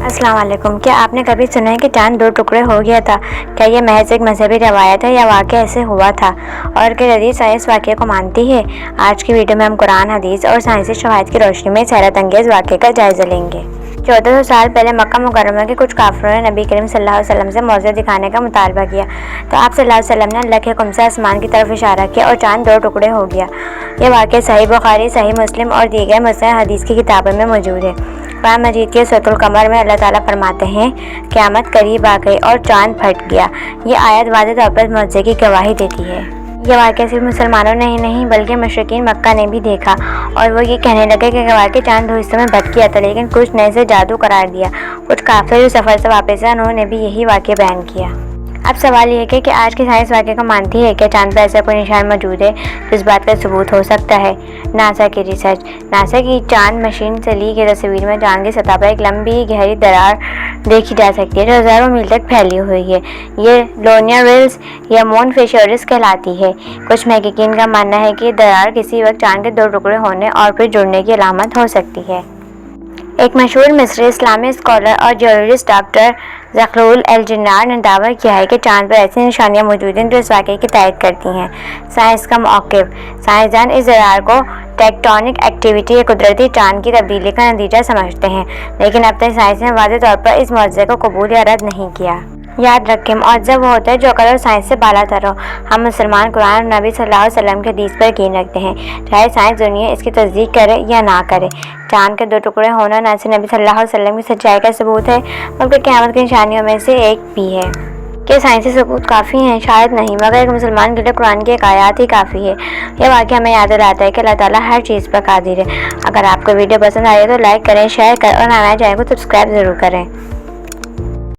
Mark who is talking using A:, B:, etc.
A: السلام علیکم۔ کیا آپ نے کبھی سنا ہے کہ چاند دو ٹکڑے ہو گیا تھا؟ کیا یہ محض ایک مذہبی روایت ہے یا واقعہ ایسے ہوا تھا؟ اور کیا جدید سائنس واقعے کو مانتی ہے؟ آج کی ویڈیو میں ہم قرآن، حدیث اور سائنسی شواہد کی روشنی میں اس حیرت انگیز واقعے کا جائزہ لیں گے۔ 1400 سال پہلے مکہ مکرمہ کے کچھ کافروں نے نبی کریم صلی اللہ علیہ وسلم سے معجزہ دکھانے کا مطالبہ کیا تو آپ صلی اللہ علیہ وسلم نے اللہ کے حکم سے آسمان کی طرف اشارہ کیا اور چاند دو ٹکڑے ہو گیا۔ یہ واقعہ صحیح بخاری، صحیح مسلم اور دیگر مصنف حدیث کی کتابوں میں موجود ہے۔ قرآن مجید کے سورۃ القمر میں اللہ تعالیٰ فرماتے ہیں، قیامت قریب آ گئی اور چاند پھٹ گیا۔ یہ آیت واضح طور پر معجزے کی گواہی دیتی ہے۔ یہ واقعہ صرف مسلمانوں نے ہی نہیں بلکہ مشرکین مکہ نے بھی دیکھا اور وہ یہ کہنے لگے کہ واقعی چاند دو حصوں میں بٹ گیا تھا، لیکن کچھ نے اسے جادو قرار دیا۔ کچھ کافر جو سفر سے واپس آئے انہوں نے بھی یہی واقعہ بیان کیا۔ اب سوال یہ ہے کہ آج کی سائنس واقعے کو مانتی ہے؟ کیا چاند پر ایسا کوئی نشان موجود ہے جو اس بات کا ثبوت ہو سکتا ہے؟ ناسا کی ریسرچ۔ ناسا کی چاند مشین سے لی گئی تصویر میں چاند کی سطح پر ایک لمبی گہری درار دیکھی جا سکتی ہے جو ہزاروں میل تک پھیلی ہوئی ہے۔ یہ لونیئر ریلز یا مون فشرز کہلاتی ہے۔ کچھ محققین کا ماننا ہے کہ یہ درار کسی وقت چاند کے دو ٹکڑے ہونے اور پھر جڑنے کی علامت ہو سکتی ہے۔ ایک مشہور مصری اسلامی اسکالر اور جیولوجسٹ ڈاکٹر زغلول الجنار نے دعویٰ کیا ہے کہ چاند پر ایسی نشانیاں موجود ہیں جو اس واقعے کی تائید کرتی ہیں۔ سائنس کا موقف۔ سائنسدان اس درار کو ٹیکٹونک ایکٹیویٹی یا قدرتی چاند کی تبدیلی کا نتیجہ سمجھتے ہیں، لیکن اب تک سائنس نے واضح طور پر اس معجزے کو قبول یا رد نہیں کیا۔ یاد رکھیں، معجزہ وہ ہوتا ہے جو عقل اور سائنس سے بالا تر ہو۔ ہم مسلمان قرآن اور نبی صلی اللہ علیہ وسلم کے حدیث پر یقین رکھتے ہیں، چاہے سائنس دنیا اس کی تصدیق کرے یا نہ کرے۔ چاند کے دو ٹکڑے ہونا نہ صرف نبی صلی اللہ علیہ وسلم کی سچائی کا ثبوت ہے بلکہ قیامت کی نشانیوں میں سے ایک بھی ہے۔ کیا سائنسی ثبوت کافی ہیں؟ شاید نہیں، مگر ایک مسلمان کے لیے قرآن کی ایک آیات ہی کافی ہے۔ یہ واقعہ ہمیں یاد دلاتا ہے کہ اللہ تعالیٰ ہر چیز پر قادر ہے۔ اگر آپ کو ویڈیو پسند آئی ہے تو لائک کریں، شیئر کریں اور ہمارے چینل کو سبسکرائب ضرور کریں۔